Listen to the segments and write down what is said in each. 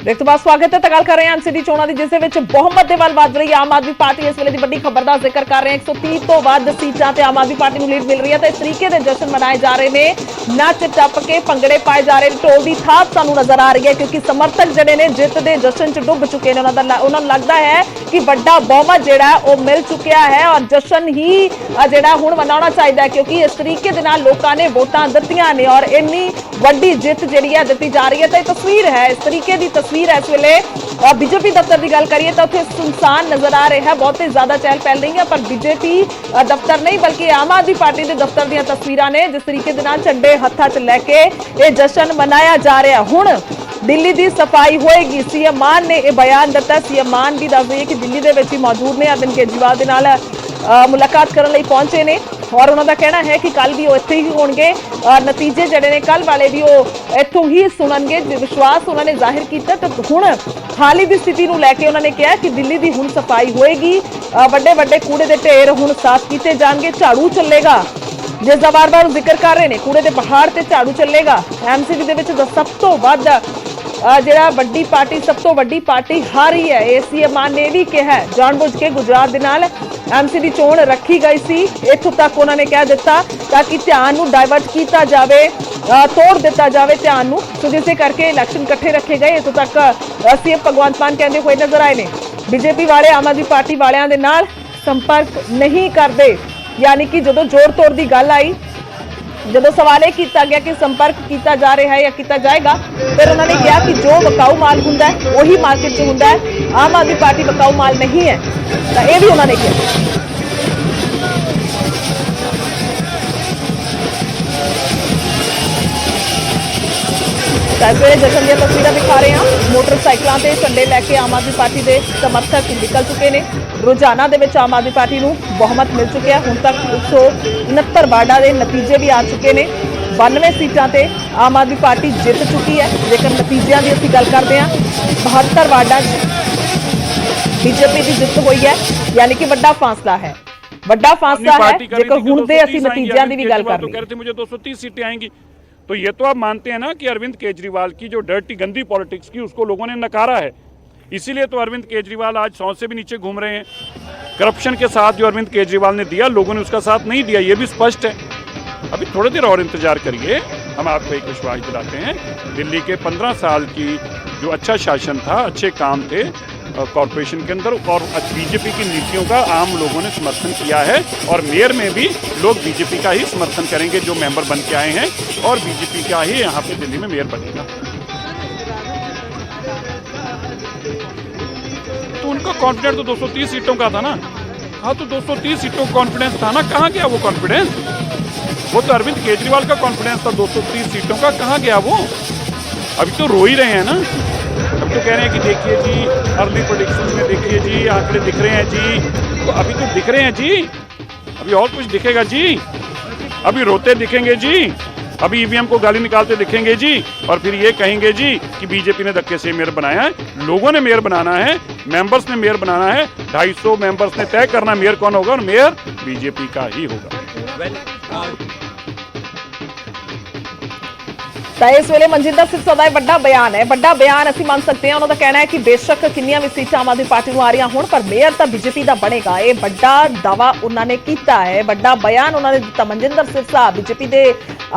Break तो बाद स्वागत है। गल कर रहे हैं एमसीडी चोणां दी जिस दे विच बहुमत दे वल वध रही आम आदमी पार्टी इस वेले दी वड्डी खबर दा जिक्र कर रहे हैं। 130 तो वध सीटां ते आम आदमी पार्टी नूं लीड मिल रही है ते इस तरीके दे जश्न मनाए जा रहे ने, नच टप के भंगड़े पाए जा रहे, ढोल दी थाप सानूं नजर आ रही है क्योंकि समर्थक जिहड़े ने जित दे जश्न च डुब चुके ने। उन्हां नूं लगदा है कि वड्डा बहुमत जिहड़ा है ओह मिल चुकिया है और जश्न ही जिहड़ा हुण मनाउणा चाहीदा है क्योंकि इस तरीके दे नाल लोकां ने वोटां दित्तियां ने और इन्नी वड्डी जित जिहड़ी है दित्ती जा रही है। तो तस्वीर है इस तरीके की तस्वीर है इस वेले बीजेपी दफ्तर की गल करिए तो उत्थे सुनसान नजर आ रहा है, बहुत ही ज्यादा चहल पहल नहीं है पर बीजेपी दफ्तर नहीं बल्कि आम आदमी पार्टी के दफ्तर दी तस्वीरां ने जिस तरीके दे नाल झंडे हत्थां च लैके ये जश्न मनाया जा रहा है। हुण दिल्ली की सफाई होएगी, सीएम मान ने यह बयान दिता। सीएम मान भी दस दईए कि दिल्ली दे विच ही मौजूद ने, अरविंद केजरीवाल दे नाल मुलाकात करने लई पहुंचे ने और उन्होंने कहना है कि कल भी वो इत्थे ही होणगे, नतीजे जिहड़े ने कल वाले भी वो इत्थों ही सुणनगे। विश्वास उन्होंने जाहिर किया। तो हुण हाल ही की स्थिति नूं लैके उन्होंने कहा कि दिल्ली की हुण सफाई होएगी, वड्डे वड्डे कूड़े के ढेर हुण साफ किए जाएंगे, झाड़ू चलेगा जिसका बार बार जिक्र कर रहे हैं, कूड़े के पहाड़ से झाड़ू चलेगा। एमसीडी दे विच सब तो वध जिहड़ा वड्डी पार्टी सब तो वड्डी पार्टी हारी है, ये सीएम मान ने भी कहा है। जानबूझ के गुजरात दे नाल एमसीडी चोण रखी गई सी, इत्थों तक उन्होंने कह दिता ताकि ध्यान नूं डाइवर्ट किया जाए, तोड़ दिता जाए ध्यान नूं, तो जिसे करके इलैक्शन इकट्ठे रखे गए। इत्थों तक सीएम भगवंत मान कहते हुए नजर आए ने बीजेपी वाले आम आदमी पार्टी वालियां दे नाल संपर्क नहीं करते, यानी कि जो जोड़ तोड़ की गल आई, जो सवाल यह किया गया कि संपर्क किया जा रहा है या किया जाएगा, फिर उन्होंने कहा कि जो बकाऊ माल हुंदा है वही मार्केट च हुंदा है, आम आदमी पार्टी बकाऊ माल नहीं है। तो यह भी उन्होंने कहा। जश्न दी तस्वीरें दिखा रहे हैं, मोटरसाइकिलों से झंडे लैके आम आदमी पार्टी के समर्थक निकल चुके हैं। रोजाना दे विच आम आदमी पार्टी नूं बहुमत मिल चुका है। हुण तक 169 वार्डां के नतीजे भी आ चुके हैं, 92 सीटां ते आम आदमी पार्टी जित चुकी है। जेकर नतीजों की असीं गल करते हैं, 72 वार्डां बीजेपी की जित हुई है, यानी कि वड्डा फासला है, वड्डा फासला है। जेकर हुण दे असीं नतीजों की भी गल कर रहे हैं, मुझे 230 सीटें आएंगी, तो ये तो आप मानते हैं ना कि अरविंद केजरीवाल की जो डर्टी गंदी पॉलिटिक्स की उसको लोगों ने नकारा है। इसीलिए तो अरविंद केजरीवाल आज 100 से भी नीचे घूम रहे हैं। करप्शन के साथ जो अरविंद केजरीवाल ने दिया, लोगों ने उसका साथ नहीं दिया, ये भी स्पष्ट है। अभी थोड़ी देर और इंतजार करिए, हम आपको एक विश्वास दिलाते हैं। दिल्ली के 15 साल की जो अच्छा शासन था, अच्छे काम थे कॉरपोरेशन के अंदर, और बीजेपी की नीतियों का आम लोगों ने समर्थन किया है और मेयर में भी लोग बीजेपी का ही समर्थन करेंगे जो मेंबर बन के आए हैं, और बीजेपी का ही यहाँ पे दिल्ली में मेयर बनेगा। तो उनका कॉन्फिडेंस तो 230 सीटों का था ना। हाँ, तो 230 सीटों का कॉन्फिडेंस था ना, कहाँ गया वो कॉन्फिडेंस? वो तो अरविंद केजरीवाल का कॉन्फिडेंस था 230 सीटों का, कहाँ गया वो? अभी तो रो ही रहे हैं ना, अब तो कह रहे हैं कि देखिए जी अर्ली प्रेडिक्शन में देखिए जी आंकड़े दिख रहे हैं जी, तो अभी तो दिख रहे हैं जी, अभी और कुछ दिखेगा जी, अभी रोते दिखेंगे जी, अभी ईवीएम को गाली निकालते दिखेंगे जी, और फिर ये कहेंगे जी कि बीजेपी ने धक्के से मेयर बनाया है। लोगों ने मेयर बनाना है, मेंबर्स ने मेयर बनाना है, 250 मेंबर्स ने तय करना मेयर कौन होगा, और मेयर बीजेपी का ही होगा। तो इस वेले मनजिंदर सिरसा दा वड्डा बयान है, वड्डा बयान असीं मान सकते हैं। उन्होंने कहना है कि बेशक किन्नियां भी सीटां आम आदमी पार्टी नूं आ रही होण पर मेयर तो बीजेपी का बनेगा, ये वड्डा दावा उन्होंने किया है, वड्डा बयान उन्होंने दिता। मनजिंदर सिरसा बीजेपी के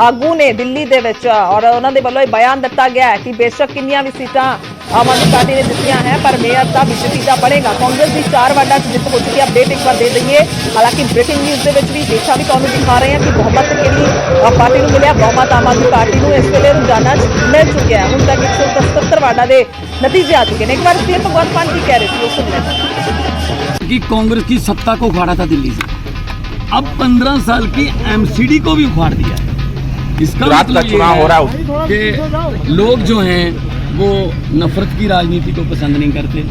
आगू ने दिल्ली दे विच, और उन्होंने वालों बयान दिता गया है कि बेशक किन्नियां भी सीटां आम आदमी पार्टी ने जित्तियां हैं पर मेयर तो बीजेपी का बनेगा। कांग्रेस की 4 वार्डां जित हो चुकी है। अपडेट एक बार दे दईए, हालांकि ब्रेकिंग न्यूज़ के भी देखा भी तुहानूं दिखा रहे हैं कि बहुमत किहड़ी पार्टी नूं मिलिया, बहुमत आम आदमी पार्टी नूं इस वेले रोजाना मिल चुका है। हुण तक 177 वार्डां के नतीजे आ चुके हैं। एक बार सीएम भगवंत मान की कह रहे थे, सुन लें कि कांग्रेस की सत्ता को उखाड़ा था दिल्ली से, अब 15 साल की एमसीडी को भी उखाड़ दिया है। इसका मतलब चुनाव हो रहा है कि लोग जो हैं वो नफरत की राजनीति को पसंद नहीं करते।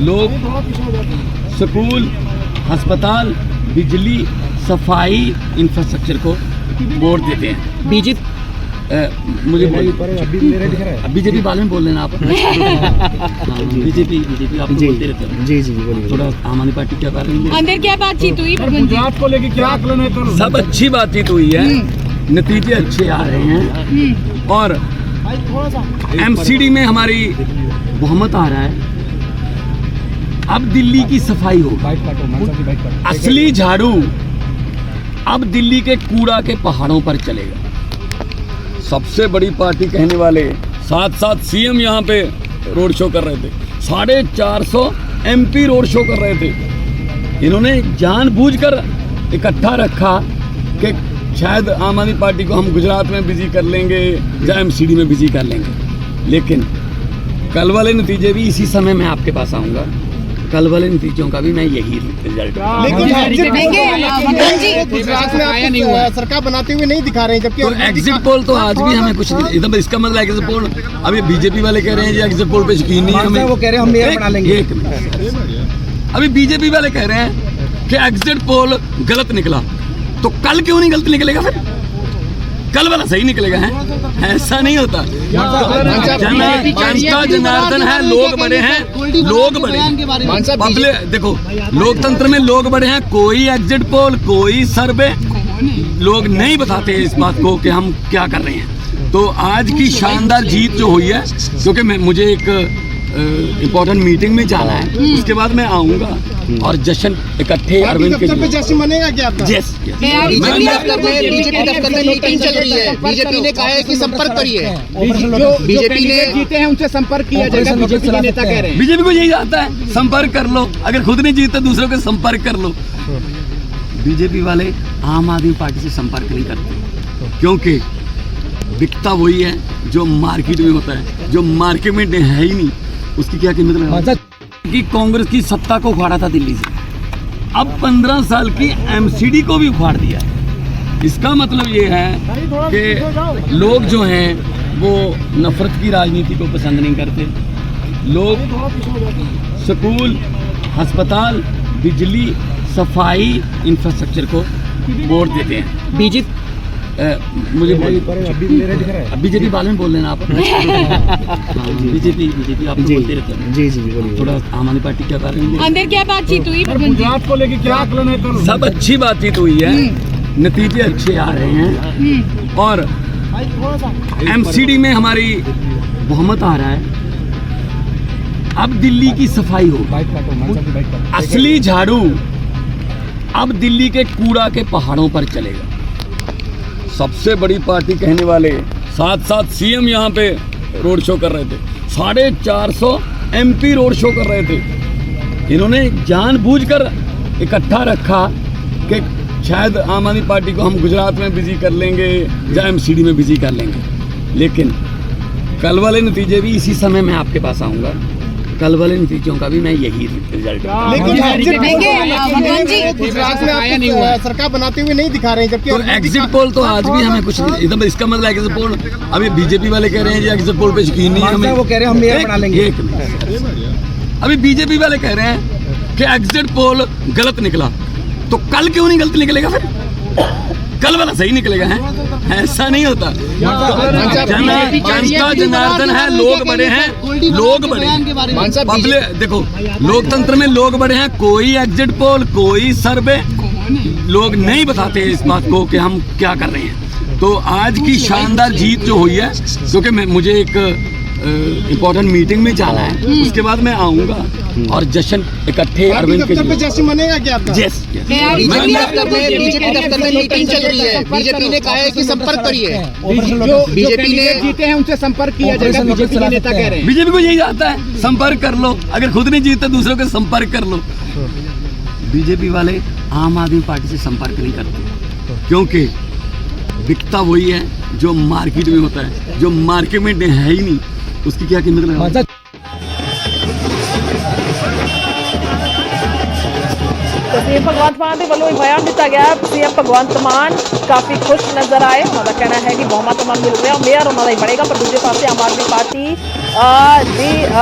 लोग स्कूल, अस्पताल, बिजली, सफाई, इंफ्रास्ट्रक्चर को वोट देते हैं। बीजेपी मुझे बीजेपी बाद में बोल लेना आप। बीजेपी आप बोलते रहते हो। जी बोलिए। थोड़ा आम आदमी पार्टी क्या कर रही है, अंदर क्या बातचीत हुई, गुजरात को लेके क्या आकलन है? सब अच्छी बातचीत हुई है, नतीजे अच्छे आ रहे हैं, और एमसीडी में हमारी बहुमत आ रहा है, अब दिल्ली की सफाई होगी। असली झाड़ू अब दिल्ली के कूड़ा के पहाड़ों पर चलेगा। सबसे बड़ी पार्टी कहने वाले, साथ साथ सीएम यहाँ पे रोड शो कर रहे थे, 450 एमपी रोड शो कर रहे थे। इन्होंने जानबूझकर इकट्ठा रखा कि शायद आम आदमी पार्टी को हम गुजरात में बिजी कर लेंगे या एमसीडी में बिजी कर लेंगे, लेकिन कल वाले नतीजे भी इसी समय मैं आपके पास आऊँगा। कल वाले नतीजों का भी मैं यही रिजल्ट, सरकार बनाते हुए नहीं दिखा रहे हैं, जबकि तो एग्जिट पोल तो आज भी हमें कुछ नहीं, एकदम इसका मतलब एग्जिट पोल, अभी बीजेपी वाले कह रहे हैं जी एग्जिट पोल पे यकीन नहीं है हमें, वो कह रहे हैं हम मेयर बना लेंगे। एक मिनट, अभी बीजेपी वाले कह रहे हैं कि एग्जिट पोल गलत निकला, तो कल क्यों नहीं गलत निकलेगा? फिर कल वाला सही निकलेगा है? ऐसा नहीं होता। जनता जनार्दन है, लोग बड़े हैं, लोग बड़े हैं। पब्लिक देखो, लोकतंत्र में लोग बड़े हैं। कोई एग्जिट पोल, कोई सर्वे लोग नहीं बताते इस बात को कि हम क्या कर रहे हैं। तो आज की शानदार जीत जो हुई है, क्योंकि मुझे एक इम्पोर्टेंट मीटिंग में जाना है, उसके बाद मैं आऊंगा और जश्न इकट्ठे अरविंद के जश्न मनेगा क्या आपका? बीजेपी दफ्तर में मीटिंग चल रही है। बीजेपी ने कहा है कि संपर्क करिए, जो बीजेपी ने जीते हैं उनसे संपर्क किया जाएगा, बीजेपी के नेता कह रहे हैं। बीजेपी को यही आता है, संपर्क कर लो, अगर खुद नहीं जीतते दूसरों के संपर्क कर लो। बीजेपी वाले आम आदमी पार्टी से संपर्क नहीं करते, क्योंकि बिकता वही है जो मार्केट में होता है, जो मार्केट में है ही नहीं, उसकी क्या कीमत लगा कि कांग्रेस की सत्ता को उखाड़ा था दिल्ली से, अब 15 साल की एमसीडी को भी उखाड़ दिया है। इसका मतलब ये है कि लोग जो हैं वो नफरत की राजनीति को पसंद नहीं करते। लोग स्कूल, अस्पताल, बिजली, सफाई, इंफ्रास्ट्रक्चर को वोट देते हैं। बीजेपी मुझे बीजेपी बाद में बोल लेना आप। बीजेपी आप बोलते रहते हैं। जी बोलिए। थोड़ा आम आदमी पार्टी क्या कर रही है? अंदर क्या बातचीत हुई? गुजरात को लेके क्या आकलन है? सब अच्छी बातचीत हुई है, नतीजे अच्छे आ रहे हैं और एमसीडी में हमारी बहुमत आ रहा है। अब दिल्ली की सफाई होगी। असली झाड़ू अब दिल्ली के कूड़ा के पहाड़ों पर चलेगा। सबसे बड़ी पार्टी कहने वाले, साथ साथ सीएम यहाँ पे रोड शो कर रहे थे, 450 एमपी रोड शो कर रहे थे। इन्होंने जानबूझकर इकट्ठा रखा कि शायद आम आदमी पार्टी को हम गुजरात में बिजी कर लेंगे या एमसीडी में बिजी कर लेंगे, लेकिन कल वाले नतीजे भी इसी समय मैं आपके पास आऊँगा। कल वाले नतीजों का भी मैं यही रिजल्ट, गुजरात में आया नहीं हुआ, सरकार बनाते हुए नहीं दिखा रहे हैं, जबकि तो एग्जिट पोल तो आज भी हमें कुछ नहीं, एकदम इसका मतलब एग्जिट पोल, अभी बीजेपी वाले कह रहे हैं जी एग्जिट पोल पे यकीन नहीं है हमें, वो कह रहे हैं हम मेयर बना लेंगे। एक मिनट, अभी बीजेपी वाले कह रहे हैं कि एग्जिट पोल गलत निकला, तो कल क्यों नहीं गलत निकलेगा? फिर कल वाला सही निकलेगा है? ऐसा नहीं होता। जनता जनार्दन है, लोग बड़े हैं, लोग बड़े हैं। पब्लिक देखो, लोकतंत्र में लोग बड़े हैं। कोई एग्जिट पोल, कोई सर्वे लोग नहीं बताते इस बात को कि हम क्या कर रहे हैं। तो आज की शानदार जीत जो हुई है, क्योंकि मुझे एक इम्पोर्टेंट मीटिंग में जाना है, उसके बाद मैं आऊंगा और जश्न इकट्ठे अरविंद के जश्न मनेगा क्या आपका? बीजेपी दफ्तर में मीटिंग चल रही है। बीजेपी ने कहा है कि संपर्क करिए, जो बीजेपी ने जीते हैं उनसे संपर्क किया जाएगा, बीजेपी के नेता कह रहे हैं। बीजेपी को यही आता है, संपर्क कर लो, अगर खुद नहीं जीतते दूसरों के संपर्क कर लो। बीजेपी वाले आम आदमी पार्टी से संपर्क नहीं करते, क्योंकि बिकता वही है जो मार्केट में होता है, जो मार्केट में है ही नहीं, उसकी क्या कीमत लगा। सीएम भगवंत मान के वालों बयान दिता गया। सीएम भगवंत मान काफी खुश नजर आए। उन्होंने कहना है कि बहुमत उन्होंने मिल रहा, मेयर उन्होंने ही बनेगा, पर दूसरे पासे आम आदमी पार्टी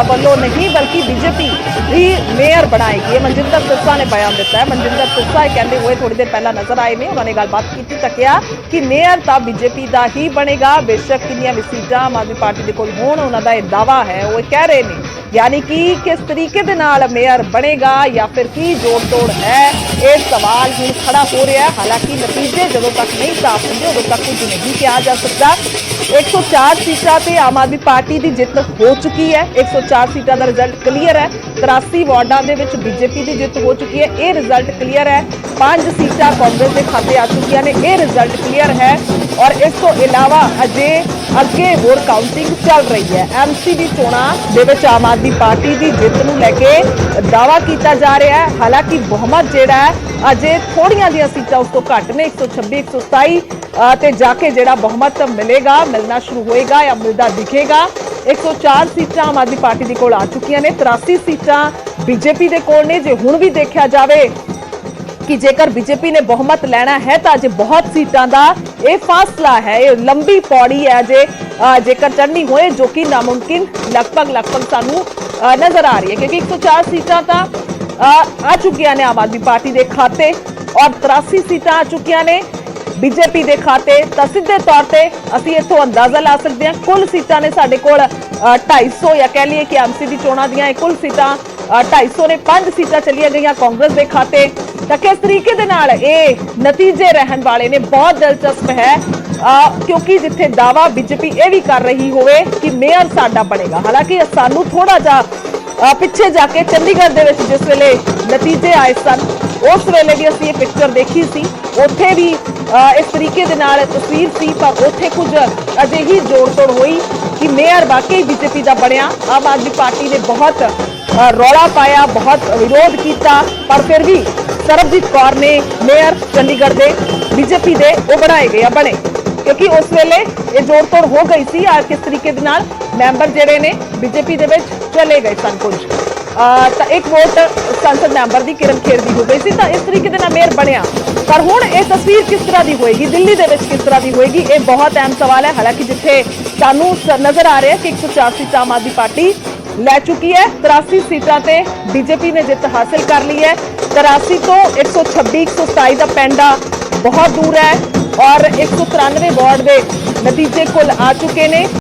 वालों नहीं बल्कि बीजेपी ही मेयर बनाएगी। मनजिंदर सिरसा ने बयान दिता है। मनजिंदर सिरसा कहते हुए थोड़ी देर पहला नजर आए ने, उन्होंने गलबात की तो कहा कि मेयर तो बीजेपी का ही बनेगा, बेशक किनिया भी सीटां आम आदमी पार्टी के कोल होण, उन्हों दा यह दावा है, वो कह रहे हैं। यानी कि किस तरीके दे नाल मेयर बनेगा या फिर की जोड़ तोड़ है, ये सवाल हुण खड़ा हो रहा है। हालांकि नतीजे जदों तक नहीं साफ होंगे उदों तक कुछ नहीं किया जा सकता। 104 ਸੀਟਾਂ ਤੇ ਆਮ ਆਦਮੀ ਪਾਰਟੀ ਦੀ ਜਿੱਤ ਹੋ ਚੁੱਕੀ ਹੈ। 104 ਸੀਟਾਂ ਦਾ ਰਿਜ਼ਲਟ ਕਲੀਅਰ ਹੈ। 83 ਵਾਰਡਾਂ ਦੇ ਵਿੱਚ ਬੀਜੇਪੀ ਦੀ ਜਿੱਤ ਹੋ ਚੁੱਕੀ ਹੈ, ਇਹ ਰਿਜ਼ਲਟ ਕਲੀਅਰ ਹੈ। 5 ਸੀਟਾਂ ਕਾਂਗਰਸ ਦੇ ਖਾਤੇ ਆ ਚੁੱਕੀਆਂ ਨੇ, ਇਹ ਰਿਜ਼ਲਟ ਕਲੀਅਰ ਹੈ। ਔਰ ਇਸ ਤੋਂ ਇਲਾਵਾ ਅਜੇ ਅੱਗੇ ਹੋਰ ਕਾਊਂਟਿੰਗ ਚੱਲ ਰਹੀ ਹੈ। ਐਮਸੀਡੀ ਚੋਣਾਂ ਦੇ ਵਿੱਚ ਆਮ ਆਦਮੀ ਪਾਰਟੀ ਦੀ ਜਿੱਤ ਨੂੰ ਲੈ ਕੇ ਦਾਅਵਾ ਕੀਤਾ ਜਾ ਰਿਹਾ ਹੈ। ਹਾਲਾਂਕਿ ਬਹੁਮਤ ਜਿਹੜਾ ਹੈ ਅਜੇ ਥੋੜੀਆਂ ਜਿਹੀਆਂ ਸੀਟਾਂ ਉਸ ਤੋਂ ਘੱਟ ਨੇ, 126 127 ਤੇ ਜਾ ਕੇ ਜਿਹੜਾ ਬਹੁਮਤ ਮਿਲਣਾ ਸ਼ੁਰੂ ਹੋਏਗਾ ਜਾਂ ਮਿਲਦਾ ਦਿਖੇਗਾ। 104 ਸੀਟਾਂ ਆਮ ਆਦਮੀ ਪਾਰਟੀ ਦੇ ਕੋਲ ਆ ਚੁੱਕੀਆਂ ਨੇ, 83 ਸੀਟਾਂ ਬੀਜੇਪੀ ਦੇ ਕੋਲ ਨੇ। ਜੇ ਹੁਣ ਵੀ ਦੇਖਿਆ ਜਾਵੇ ਕਿ ਜੇਕਰ ਬੀਜੇਪੀ ਨੇ ਬਹੁਮਤ ਲੈਣਾ ਹੈ ਤਾਂ ਅਜੇ ਬਹੁਤ ਸੀਟਾਂ ਦਾ ਇਹ ਫਾਸਲਾ ਹੈ, ਇਹ ਲੰਬੀ ਪੌੜੀ ਹੈ ਅਜੇ ਜੇਕਰ ਚੜ੍ਹਨੀ ਹੋਏ, ਜੋ ਕਿ ਨਾਮੁਮਕਿਨ ਲਗਭਗ ਸਾਨੂੰ ਨਜ਼ਰ ਆ ਰਹੀ ਹੈ, ਕਿਉਂਕਿ 104 ਸੀਟਾਂ ਤਾਂ ਆ ਚੁੱਕੀਆਂ ਨੇ ਆਮ ਆਦਮੀ ਪਾਰਟੀ ਦੇ ਖਾਤੇ ਔਰ 83 ਸੀਟਾਂ ਆ ਚੁੱਕੀਆਂ ਨੇ ਬੀਜੇਪੀ ਦੇ ਖਾਤੇ। ਤਾਂ ਸਿੱਧੇ ਤੌਰ ਤੇ ਅਸੀਂ ਇੱਥੋਂ ਅੰਦਾਜ਼ਾ ਲਾ ਸਕਦੇ ਹਾਂ ਕੁੱਲ ਸੀਟਾਂ ਨੇ ਸਾਡੇ ਕੋਲ 250 ਜਾਂ ਕਹਿ ਲਈਏ ਕਿ ਐਮਸੀਡੀ ਚੋਣਾਂ ਦੀਆਂ ਇਹ ਕੁੱਲ ਸੀਟਾਂ 250 ਨੇ। 5 ਸੀਟਾਂ ਚਲੀਆਂ ਗਈਆਂ ਕਾਂਗਰਸ ਦੇ ਖਾਤੇ। ਤਾਂ ਕਿਸ ਤਰੀਕੇ ਦੇ ਨਾਲ ਇਹ ਨਤੀਜੇ ਰਹਿਣ ਵਾਲੇ ਨੇ, ਬਹੁਤ ਦਿਲਚਸਪ ਹੈ, ਕਿਉਂਕਿ ਜਿੱਥੇ ਦਾਅਵਾ ਬੀਜੇਪੀ ਇਹ ਵੀ ਕਰ ਰਹੀ ਹੋਵੇ ਕਿ ਮੇਅਰ ਸਾਡਾ ਬਣੇਗਾ, ਹਾਲਾਂਕਿ ਸਾਨੂੰ ਥੋੜਾ ਜਿਹਾ ਪਿੱਛੇ ਜਾ ਕੇ ਚੰਡੀਗੜ੍ਹ ਦੇ ਵਿੱਚ ਜਿਸ ਵੇਲੇ ਨਤੀਜੇ ਆਏ ਸਨ ਉਸ ਵੇਲੇ ਵੀ ਅਸੀਂ ਇਹ ਪਿਕਚਰ ਦੇਖੀ ਸੀ, ਉੱਥੇ ਵੀ ਇਸ ਤਰੀਕੇ ਦੇ ਨਾਲ ਤਸਵੀਰ ਸੀ, ਪਰ ਉੱਥੇ ਕੁਝ ਅਜਿਹੀ ਜੋੜ ਤੋੜ ਹੋਈ ਕਿ ਮੇਅਰ ਵਾਕਈ ਬੀਜੇਪੀ ਦਾ ਬਣਿਆ। ਆਮ ਆਦਮੀ ਪਾਰਟੀ ਨੇ ਬਹੁਤ ਰੌਲਾ ਪਾਇਆ, ਬਹੁਤ ਵਿਰੋਧ ਕੀਤਾ, ਪਰ ਫਿਰ ਵੀ ਸਰਬਜੀਤ ਕੌਰ ਨੇ ਮੇਅਰ ਚੰਡੀਗੜ੍ਹ ਦੇ ਬੀਜੇਪੀ ਦੇ ਉਹ ਬਣਾਏ ਗਏ ਬਣੇ, ਕਿਉਂਕਿ ਉਸ ਵੇਲੇ ਇਹ ਜੋੜ ਤੋੜ ਹੋ ਗਈ ਸੀ ਆ ਕਿਸ ਤਰੀਕੇ ਦੇ ਨਾਲ ਮੈਂਬਰ ਜਿਹੜੇ ਨੇ ਬੀਜੇਪੀ ਦੇ ਵਿੱਚ ਚਲੇ ਗਏ ਸਨ ਕੁਝ। ਤਾਂ ਇੱਕ ਵੋਟ ਸੰਸਦ ਮੈਂਬਰ ਦੀ ਕਿਰਨ ਖੇਰ ਦੀ ਹੋ ਗਈ ਸੀ, ਤਾਂ ਇਸ ਤਰੀਕੇ ਦੇ ਨਾਲ ਮੇਅਰ ਬਣਿਆ। ਪਰ ਹੁਣ ਇਹ ਤਸਵੀਰ ਕਿਸ ਤਰ੍ਹਾਂ ਦੀ ਹੋਏਗੀ, ਦਿੱਲੀ ਦੇ ਵਿੱਚ ਕਿਸ ਤਰ੍ਹਾਂ ਦੀ ਹੋਏਗੀ, ਇਹ ਬਹੁਤ ਅਹਿਮ ਸਵਾਲ ਹੈ। ਹਾਲਾਂਕਿ ਜਿੱਥੇ ਸਾਨੂੰ ਨਜ਼ਰ ਆ ਰਿਹਾ ਕਿ 104 ਸੀਟਾਂ ਆਮ ਆਦਮੀ ਪਾਰਟੀ ਲੈ ਚੁੱਕੀ ਹੈ, 83 ਸੀਟਾਂ ਤੇ ਬੀਜੇਪੀ ਨੇ ਜਿੱਤ ਹਾਸਿਲ ਕਰ ਲਈ ਹੈ। 83 ਤੋਂ 126 127 ਦਾ ਪੈਂਡਾ ਬਹੁਤ ਦੂਰ ਹੈ ਔਰ 193 ਵਾਰਡ ਦੇ ਨਤੀਜੇ ਕੁੱਲ ਆ ਚੁੱਕੇ ਨੇ।